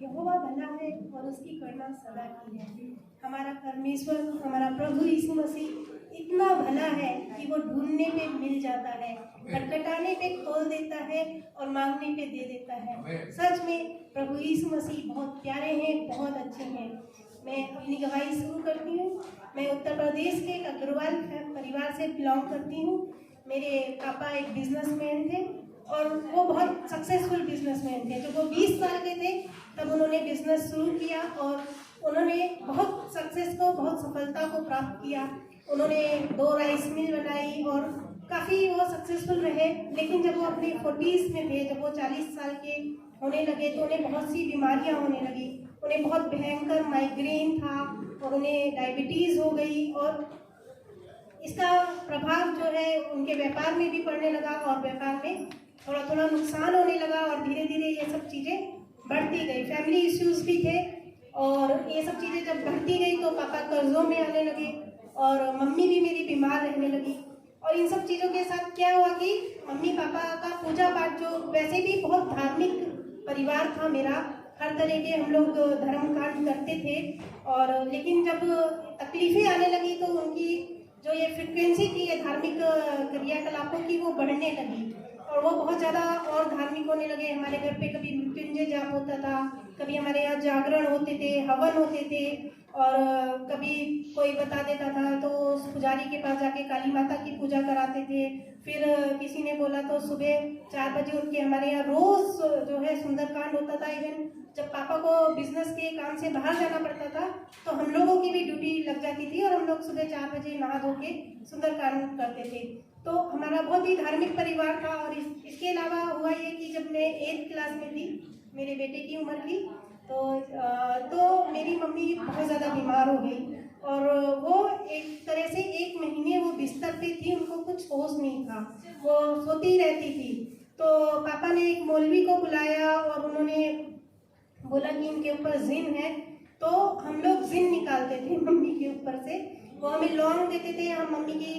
यहोवा भला है और उसकी करुणा सदा की है। हमारा परमेश्वर, हमारा प्रभु यीशु मसीह इतना भला है कि वो ढूंढने पे मिल जाता है, खटखटाने पे खोल देता है और मांगने पे दे देता है। सच में प्रभु यीशु मसीह बहुत प्यारे हैं, बहुत अच्छे हैं। मैं अपनी गवाही शुरू करती हूँ। मैं उत्तर प्रदेश के एक अग्रवाल परिवार से बिलोंग करती हूँ। मेरे पापा एक बिजनेसमैन थे और वो बहुत सक्सेसफुल बिजनेसमैन थे। जब वो 20 साल के थे तब उन्होंने बिजनेस शुरू किया और उन्होंने बहुत सक्सेस को, बहुत सफलता को प्राप्त किया। उन्होंने 2 राइस मिल बनाई और काफ़ी वो सक्सेसफुल रहे। लेकिन जब वो अपने 40s में थे, जब वो 40 साल के होने लगे तो उन्हें बहुत सी बीमारियां होने लगी। उन्हें बहुत भयंकर माइग्रेन था और उन्हें डायबिटीज़ हो गई और इसका प्रभाव जो है उनके व्यापार में भी पड़ने लगा और व्यापार में थोड़ा थोड़ा नुकसान होने लगा और धीरे धीरे ये सब चीज़ें बढ़ती गई। फैमिली इश्यूज भी थे और ये सब चीज़ें जब बढ़ती गई तो पापा कर्जों में आने लगे और मम्मी भी मेरी बीमार रहने लगी। और इन सब चीज़ों के साथ क्या हुआ कि मम्मी पापा का पूजा पाठ, जो वैसे भी बहुत धार्मिक परिवार था मेरा, हर तरह के हम लोग धर्म कांड करते थे, और लेकिन जब तकलीफें आने लगी तो उनकी जो ये फ्रिक्वेंसी थी ये धार्मिक क्रियाकलापों की वो बढ़ने लगी और वो बहुत ज़्यादा और धार्मिक होने लगे। हमारे घर पे कभी मृत्युंजय जाप होता था, कभी हमारे यहाँ जागरण होते थे, हवन होते थे, और कभी कोई बता देता था तो उस पुजारी के पास जाके काली माता की पूजा कराते थे। फिर किसी ने बोला तो सुबह 4 बजे उठ के हमारे यहाँ रोज़ जो है सुंदरकांड होता था। इवन जब पापा को बिजनेस के काम से बाहर जाना पड़ता था तो हम लोगों की भी ड्यूटी लग जाती थी और हम लोग सुबह 4 बजे नहा धो के सुंदरकांड करते थे। तो हमारा बहुत ही धार्मिक परिवार था। और इसके अलावा हुआ ये कि जब मैं 8th क्लास में थी, मेरे बेटे की उम्र थी, तो मेरी मम्मी बहुत ज़्यादा बीमार हो गई और वो एक तरह से 1 महीने वो बिस्तर पे थी, उनको कुछ होश नहीं था, वो सोती रहती थी। तो पापा ने एक मौलवी को बुलाया और उन्होंने बोला कि इनके ऊपर जिन है। तो हम लोग जिन निकालते थे मम्मी के ऊपर से, वो हमें लौंग देते थे, हम मम्मी की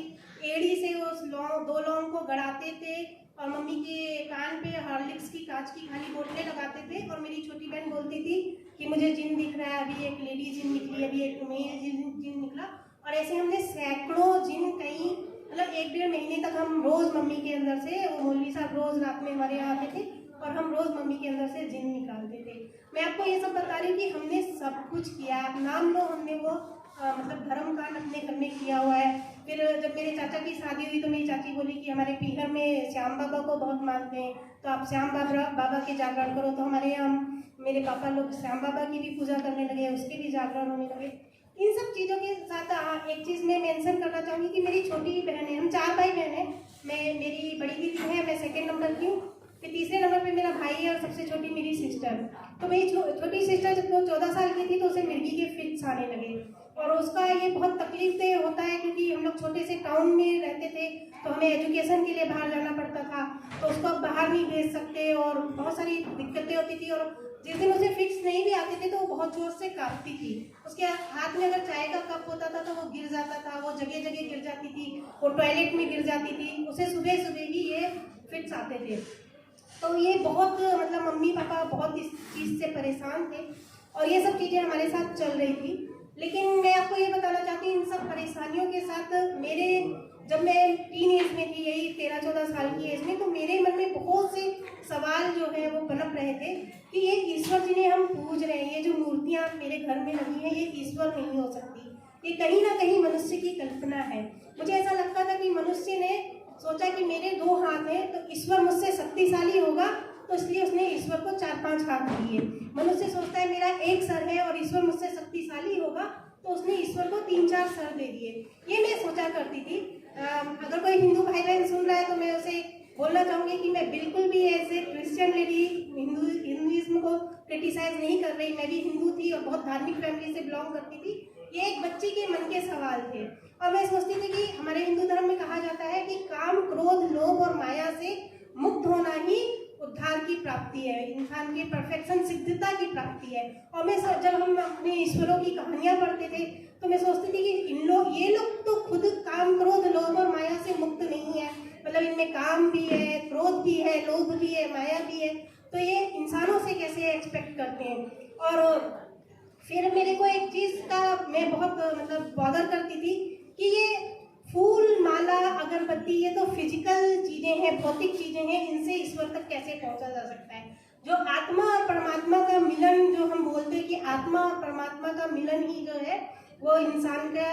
एड़ी से उस लौंग 2 लौंग को गड़ाते थे और मम्मी के कान पे हॉर्लिक्स की कांच की खाली बोतलें लगाते थे। और मेरी छोटी बहन बोलती थी कि मुझे जिन दिख रहा है, अभी एक लेडी जिन निकली, अभी एक मेल जिन निकला। और ऐसे हमने सैकड़ों जिन, कई मतलब 1-1.5 महीने तक हम रोज़ मम्मी के अंदर से, वो मौलवी साहब रोज़ रात में हमारे यहाँ आते थे और हम रोज़ मम्मी के अंदर से जिन निकालते थे। मैं आपको ये सब बता रही हूँ कि हमने सब कुछ किया। आप नाम लो, हमने वो मतलब धर्म कांड अपने घर में किया हुआ है। फिर जब मेरे चाचा की शादी हुई तो मेरी चाची बोली कि हमारे पीहर में श्याम बाबा को बहुत मानते हैं, तो आप श्याम बाबा के जागरण करो। तो हमारे यहाँ मेरे पापा लोग श्याम बाबा की भी पूजा करने लगे, उसके भी जागरण होने लगे। इन सब चीज़ों के साथ एक चीज़ मैं मेंशन करना चाहूँगी कि मेरी छोटी बहन है, हम 4 भाई बहन हैं। मेरी बड़ी दीदी है, मैं 2nd नंबर की हूँ। फिर 3रे नंबर पे मेरा भाई है और सबसे छोटी मेरी सिस्टर। तो मेरी छोटी सिस्टर जब वो 14 साल की थी तो उसे मिर्गी के फिट्स आने लगे और उसका ये बहुत तकलीफ दे होता है, क्योंकि हम लोग छोटे से टाउन में रहते थे तो हमें एजुकेशन के लिए बाहर जाना पड़ता था, तो उसको बाहर नहीं भेज सकते और बहुत सारी दिक्कतें होती थी। और जिस दिन उसे फिक्स नहीं भी आते थे तो वो बहुत जोर से कांपती थी। उसके हाथ में अगर चाय का कप होता था तो वो गिर जाता था, वो जगह जगह गिर जाती थी, वो टॉयलेट में गिर जाती थी, उसे सुबह सुबह ही ये फिट्स आते थे। तो ये बहुत मतलब मम्मी पापा बहुत इस चीज़ से परेशान थे और ये सब चीज़ें हमारे साथ चल रही थी। लेकिन मैं आपको ये बताना चाहती हूँ, इन सब परेशानियों के साथ जब मैं टीन एज में थी, यही 13-14 साल की एज में, तो मेरे मन में बहुत से सवाल जो है वो पनप रहे थे कि ये ईश्वर जिन्हें हम पूज रहे हैं, ये जो मूर्तियाँ मेरे घर में लगी हैं, ये ईश्वर नहीं हो सकती, ये कहीं ना कहीं मनुष्य की कल्पना है। मुझे ऐसा लगता था कि मनुष्य ने सोचा कि मेरे 2 हाथ हैं तो ईश्वर मुझसे शक्तिशाली होगा, तो इसलिए उसने ईश्वर को 4-5 हाथ दिए। मनुष्य सोचता है मेरा 1 सर है और ईश्वर मुझसे शक्तिशाली होगा, तो उसने ईश्वर को 3-4 सर दे दिए। ये मैं सोचा करती थी। अगर कोई हिंदू भाई बहन सुन रहा है तो मैं उसे बोलना चाहूँगी कि मैं बिल्कुल भी ऐसे क्रिश्चियन लेडी हिंदुइज्म को क्रिटिसाइज नहीं कर रही। मैं भी हिंदू थी और बहुत धार्मिक फैमिली से बिलोंग करती थी। ये एक बच्ची के मन के सवाल थे और मैं सोचती थी कि हमारे हिंदू धर्म में कहा जाता है कि काम, क्रोध, लोभ और माया से मुक्त होना ही उद्धार की प्राप्ति है, इंसान की परफेक्शन, सिद्धता की प्राप्ति है। और मैं जब हम अपने ईश्वरों की कहानियाँ पढ़ते थे तो मैं सोचती थी कि ये लोग तो खुद काम, क्रोध, लोभ और माया से मुक्त नहीं है। मतलब इनमें काम भी है, क्रोध भी है, लोभ भी है, माया भी है, तो ये इंसानों से कैसे एक्सपेक्ट करते हैं। और फिर मेरे को एक चीज़ का मैं बहुत मतलब बॉदर करती थी कि ये फूल, माला, अगरबत्ती, ये तो फिजिकल चीज़ें हैं, भौतिक चीज़ें हैं, इनसे ईश्वर तक कैसे पहुंचा जा सकता है। जो आत्मा और परमात्मा का मिलन, जो हम बोलते हैं कि आत्मा और परमात्मा का मिलन ही जो है वो इंसान का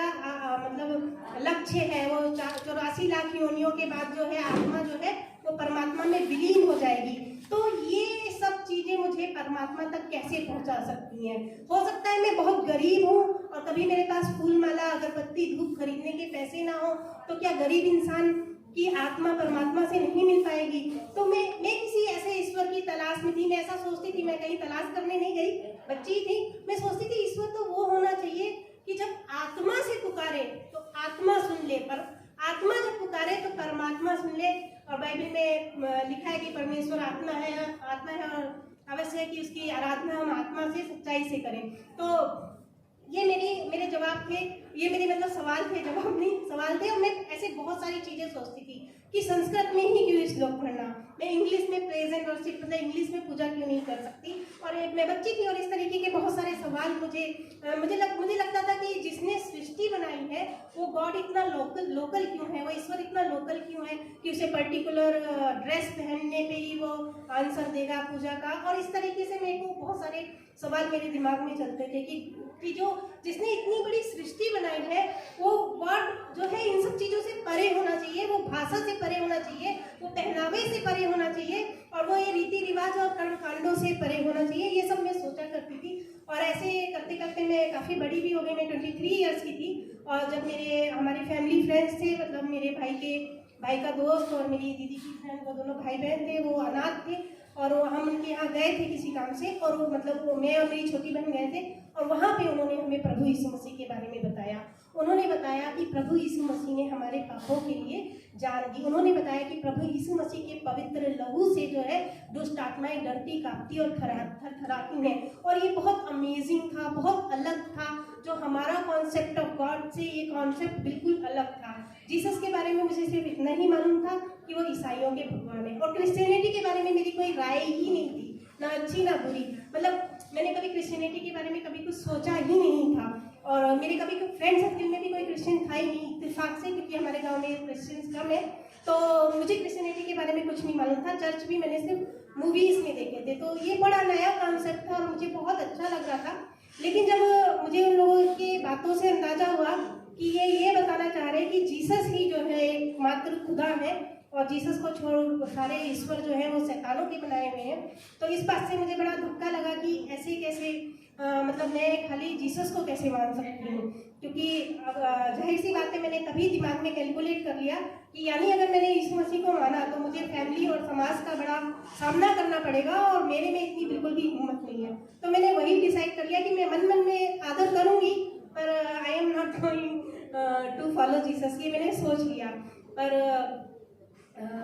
मतलब लक्ष्य है। वो 84 लाख योनियों के बाद जो है आत्मा जो है वो परमात्मा में विलीन हो जाएगी। तो ये सब चीज़ें मुझे परमात्मा तक कैसे पहुंचा सकती हैं। हो सकता है मैं बहुत गरीब हूँ और कभी मेरे पास फूल, माला, अगरबत्ती, धूप खरीदने के पैसे ना हो, तो क्या गरीब इंसान की आत्मा परमात्मा से नहीं मिल पाएगी। तो मैं किसी ऐसे ईश्वर की तलाश में थी। मैं ऐसा सोचती थी, मैं कहीं तलाश करने नहीं गई, बच्ची थी, मैं सोचती थी ईश्वर तो वो होना चाहिए कि जब आत्मा से पुकारे तो आत्मा सुन ले, पर आत्मा जब पुकारे तो परमात्मा सुन ले। और बाइबल में लिखा है कि परमेश्वर आत्मा है और अवश्य है कि उसकी आराधना हम आत्मा से, सच्चाई से करें। तो ये मेरे जवाब थे, ये मेरे मतलब सवाल थे, जवाब नहीं सवाल थे। और मैं ऐसे बहुत सारी चीज़ें सोचती थी कि संस्कृत में ही क्यों श्लोक पढ़ना, मैं इंग्लिश में प्रेज एंड वर्शिप मतलब इंग्लिश में पूजा क्यों नहीं कर सकती। और मैं बच्ची थी और इस तरीके के बहुत सारे सवाल मुझे लगता था कि जिसने सृष्टि बनाई है वो गॉड इतना लोकल क्यों है, वो ईश्वर इतना लोकल क्यों है कि उसे पर्टिकुलर ड्रेस पहनने पे ही वो आंसर देगा पूजा का। और इस तरीके से मेरे को बहुत सारे सवाल मेरे दिमाग में चलते थे कि जो जिसने इतनी बड़ी सृष्टि बनाई है वो गॉड जो है इन सब चीज़ों से परे होना चाहिए, वो भाषा से परे होना चाहिए, वो पहनावे से परे होना चाहिए, और वो ये रीति रिवाज और कर्म कांडों से परे होना चाहिए। ये सब मैं सोचा करती थी। और ऐसे करते करते मैं काफ़ी बड़ी भी हो गई, मैं 23 ईयर्स की थी। और जब हमारे फैमिली फ्रेंड्स थे, मतलब मेरे भाई का दोस्त और मेरी दीदी की फ्रेंड, वो दोनों भाई बहन थे, वो अनाथ थे और हम उनके यहाँ गए थे किसी काम से। और वो मतलब मैं और मेरी छोटी बहन गए थे और वहाँ पे उन्होंने हमें प्रभु यीशु मसीह के बारे में बताया। उन्होंने बताया कि प्रभु यीशु मसीह ने हमारे पापों के लिए जान दी। उन्होंने बताया कि प्रभु यीशु मसीह के पवित्र लहू से जो है दुष्ट आत्माएं डरती, कांपती और थरथराती हैं। और ये बहुत अमेजिंग था, बहुत अलग था। जो हमारा कॉन्सेप्ट ऑफ गॉड से ये कॉन्सेप्ट बिल्कुल अलग था। जीसस के बारे में मुझे सिर्फ इतना ही मालूम था कि वो ईसाइयों के भगवान है। और क्रिश्चियनिटी के बारे में मेरी कोई राय ही नहीं थी, ना अच्छी ना बुरी। मतलब मैंने कभी क्रिश्चियनिटी के बारे में कभी कुछ सोचा ही नहीं था। और मेरे कभी फ्रेंड सर्कल में भी कोई क्रिश्चियन था ही नहीं इत्तेफाक से, क्योंकि हमारे गांव में क्रिश्चियंस कम है। तो मुझे क्रिश्चियनिटी के बारे में कुछ नहीं मालूम था। चर्च भी मैंने सिर्फ मूवीज़ में देखे थे। तो ये बड़ा नया कॉन्सेप्ट था और मुझे बहुत अच्छा लग रहा था। लेकिन जब मुझे उन लोगों की बातों से अंदाजा हुआ कि ये बताना चाह रहे हैं कि जीसस ही जो है एकमात्र खुदा है और जीसस को छोड़ सारे ईश्वर जो है वो शैतानों के बनाए हुए हैं, तो इस बात से मुझे बड़ा धक्का लगा कि ऐसे कैसे मतलब मैं खाली जीसस को कैसे मान सकती हूँ। क्योंकि जाहिर सी बात है, मैंने तभी दिमाग में कैलकुलेट कर लिया कि यानी अगर मैंने यीशु मसीह को माना तो मुझे फैमिली और समाज का बड़ा सामना करना पड़ेगा और मेरे में इतनी बिल्कुल भी हिम्मत नहीं है। तो मैंने वही डिसाइड कर लिया कि मैं मन में आदर करूँगी, पर I am not going to follow Jesus, ये मैंने सोच लिया। पर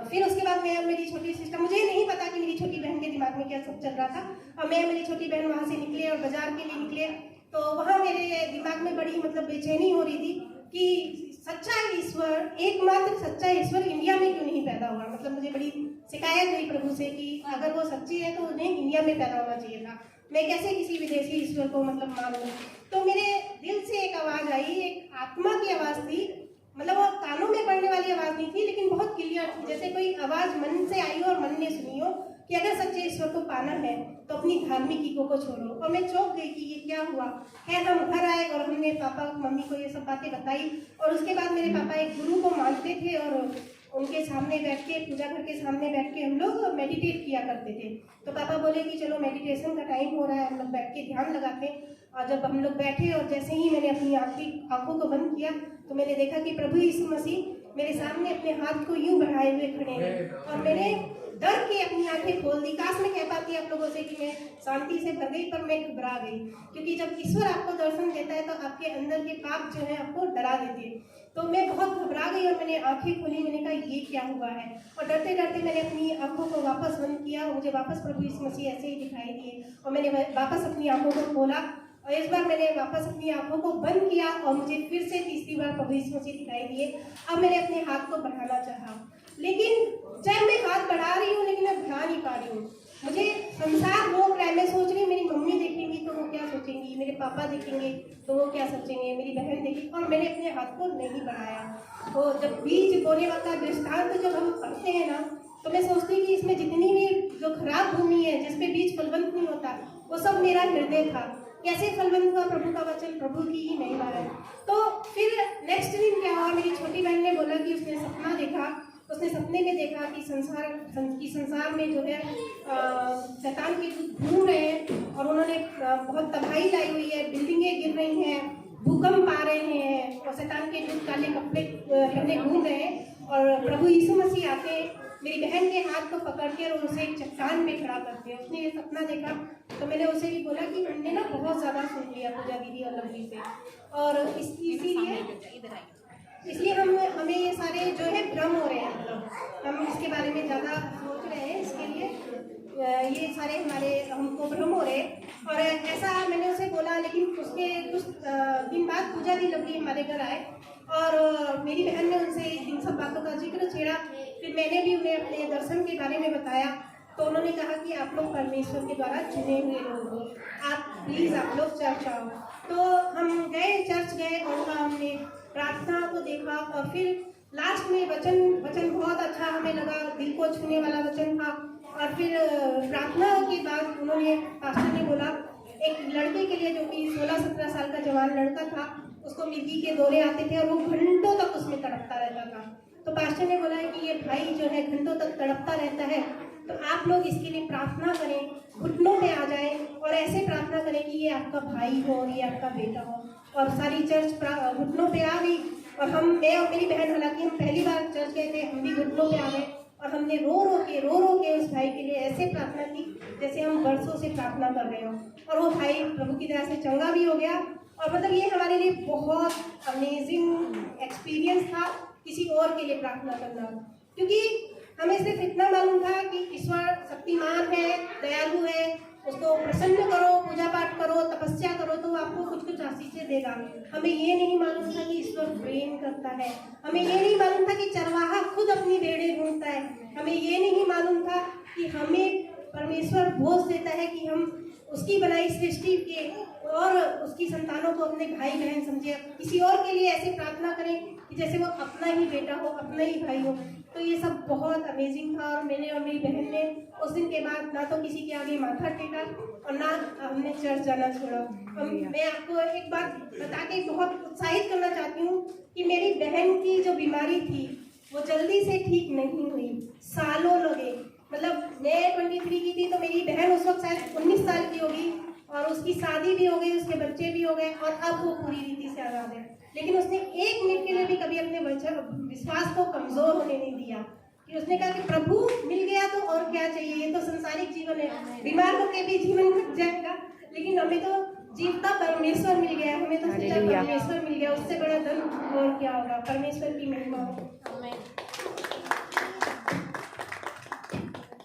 फिर उसके बाद मैं और मेरी छोटी सिस्टर, मुझे नहीं पता कि मेरी छोटी बहन के दिमाग में क्या सब चल रहा था। और मैं और मेरी छोटी बहन वहाँ से निकले और बाजार के लिए निकले। तो वहाँ मेरे दिमाग में बड़ी मतलब बेचैनी हो रही थी कि सच्चा ईश्वर, एकमात्र सच्चा ईश्वर इंडिया में क्यों नहीं पैदा हुआ। मतलब मुझे बड़ी शिकायत हुई प्रभु से कि अगर वो सच्ची है तो उन्हें इंडिया में पैदा होना चाहिए था। मैं कैसे किसी विदेशी ईश्वर को मतलब मान लूँ। तो मेरे दिल से एक आवाज़ आई, एक आत्मा की आवाज़ थी। मतलब वो कानों में पड़ने वाली आवाज़ नहीं थी, लेकिन बहुत क्लियर थी, जैसे कोई आवाज़ मन से आई हो और मन ने सुनी हो कि अगर सच्चे ईश्वर को पाना है तो अपनी धार्मिकीकों को छोड़ो। और मैं चौंक गई कि ये क्या हुआ है। हम घर आए और हमने पापा मम्मी को ये सब बातें बताई। और उसके बाद मेरे पापा एक गुरु को मानते थे और उनके सामने बैठ के, पूजा घर के सामने बैठ के हम लोग मेडिटेट किया करते थे। तो पापा बोले कि चलो मेडिटेशन का टाइम हो रहा है, हम लोग बैठ के ध्यान लगाते हैं। और जब हम लोग बैठे और जैसे ही मैंने अपनी आंखों को बंद किया तो मैंने देखा कि प्रभु यीशु मसीह मेरे सामने अपने हाथ को यूं बढ़ाए हुए खड़े हैं। और मैंने डर के अपनी आंखें खोल दी। काश मैं कह पाती आप लोगों से कि मैं शांति से भर गई, पर मैं घबरा गई। क्योंकि जब ईश्वर आपको दर्शन देता है तो आपके अंदर के पाप जो है आपको डरा देते हैं। तो मैं बहुत घबरा गई और मैंने आंखें खोली। मैंने कहा ये क्या हुआ है। और डरते डरते मैंने अपनी आंखों को वापस बंद किया। मुझे वापस प्रभु यीशु मसीह ऐसे ही दिखाई दिए और मैंने वापस अपनी आंखों को खोला। और इस बार मैंने वापस अपनी आंखों को बंद किया और मुझे फिर से तीसरी बार प्रभु यीशु मसीह दिखाई दिए। अब मैंने अपने हाथ को बढ़ाना चाहा, लेकिन जब मैं हाथ बढ़ा रही हूँ लेकिन मैं बढ़ा नहीं पा रही हूँ। मुझे संसार रोक रहा है। मैं सोच रही पापा देखेंगे तो वो क्या सोचेंगे, मेरी बहन देखेगी, और मैंने अपने हाथ को नहीं बढ़ाया। तो जब बीज बोने का दृष्टांत जब हम पढ़ते हैं ना, तो मैं सोचती हूँ कि इसमें जितनी भी जो खराब भूमि है जिसपे बीज फलवंत नहीं होता, वो सब मेरा हृदय था। कैसे फलवंत हुआ प्रभु का वचन, प्रभु की ही महिमा है। तो फिर नेक्स्ट दिन क्या हुआ, मेरी छोटी बहन ने बोला कि उसने सपना देखा। उसने सपने में देखा कि संसार में जो है शैतान के दूत घूम रहे हैं और उन्होंने बहुत तबाही लाई हुई है, बिल्डिंगें गिर रही हैं, भूकंप आ रहे हैं, और शैतान के दूत काले कपड़े पहने घूम रहे हैं, और प्रभु यीशु मसीह आके मेरी बहन के हाथ को पकड़ के और उसे एक चट्टान में खड़ा करते हैं। उसने ये सपना देखा, तो मैंने उसे भी बोला कि हमने ना बहुत ज़्यादा सुन लिया पूजा दीदी और लवली से, और इसलिए हमें ये सारे जो है भ्रम हो रहे हैं, मतलब हम इसके बारे में ज़्यादा सोच रहे हैं, इसके लिए ये सारे हमको भ्रम हो रहे हैं। और ऐसा मैंने उसे बोला, लेकिन उसके कुछ दिन बाद पूजा दी लवली हमारे घर आए और मेरी बहन ने उनसे इन सब बातों का जिक्र छेड़ा। फिर मैंने भी उन्हें अपने दर्शन के बारे में बताया, तो उन्होंने कहा कि आप लोग परमेश्वर के द्वारा चुने हुए लोग हो, आप प्लीज़ आप लोग चर्च आओ। तो हम गए, चर्च गए, और वहाँ हमने प्रार्थना को देखा, और फिर लास्ट में वचन बहुत अच्छा हमें लगा, दिल को छूने वाला वचन था। और फिर प्रार्थना के बाद उन्होंने, पास्टर ने बोला, एक लड़के के लिए जो कि 16-17 साल का जवान लड़का था, उसको मिर्गी के दौरे आते थे और वो घंटों तक उसमें तड़पता रहता था। तो पास्टर ने बोला है कि ये भाई जो है घंटों तक तड़पता रहता है, तो आप लोग इसके लिए प्रार्थना करें, घुटनों पे आ जाएं और ऐसे प्रार्थना करें कि ये आपका भाई हो और ये आपका बेटा हो। और सारी चर्च घुटनों पे आ गई, और मैं और मेरी बहन, हालांकि हम पहली बार चर्च गए थे, हम भी घुटनों पे आ गए, और हमने रो रो के उस भाई के लिए ऐसे प्रार्थना की जैसे हम वर्षों से प्रार्थना कर रहे हो। और वो भाई प्रभु की तरह से चंगा भी हो गया। और मतलब ये हमारे लिए बहुत अमेजिंग एक्सपीरियंस था, किसी और के लिए प्रार्थना करना, क्योंकि हमें सिर्फ इतना मालूम था कि ईश्वर शक्तिमान है, दयालु है, उसको प्रसन्न करो, पूजा पाठ करो, तपस्या करो तो आपको कुछ आशीषें देगा। हमें ये नहीं मालूम था कि ईश्वर प्रेम करता है, हमें ये नहीं मालूम था कि चरवाहा खुद अपनी भेड़ें ढूंढता है, हमें ये नहीं मालूम था कि हमें परमेश्वर भोज देता है कि हम उसकी बनाई सृष्टि के और उसकी संतानों को अपने भाई बहन समझे, किसी और के लिए ऐसे प्रार्थना करें कि जैसे वो अपना ही बेटा हो, अपना ही भाई हो। तो ये सब बहुत अमेजिंग था। और मैंने और मेरी बहन ने उस दिन के बाद ना तो किसी के आगे माथा टेका और ना हमने चर्च जाना छोड़ा। मैं आपको एक बात बता के बहुत उत्साहित करना चाहती हूँ कि मेरी बहन की जो बीमारी थी वो जल्दी से ठीक नहीं हुई, सालों लगे। मतलब मैं 23 की थी तो मेरी बहन उस वक्त शायद 19 साल की होगी, और उसकी शादी भी हो गई, उसके बच्चे भी हो गए, और अब वो पूरी रीति से आज़ाद है। लेकिन उसने एक मिनट के लिए भी कभी अपने विश्वास को कमजोर होने नहीं दिया, कि उसने कहा कि प्रभु मिल गया तो और क्या चाहिए, ये तो संसारिक जीवन है, बीमार होकर भी जीवन कट जाएगा, लेकिन हमें तो जीवता परमेश्वर मिल गया, हमें तो सच्चा परमेश्वर मिल गया, उससे बड़ा धन और क्या होगा। परमेश्वर की महिमा हो।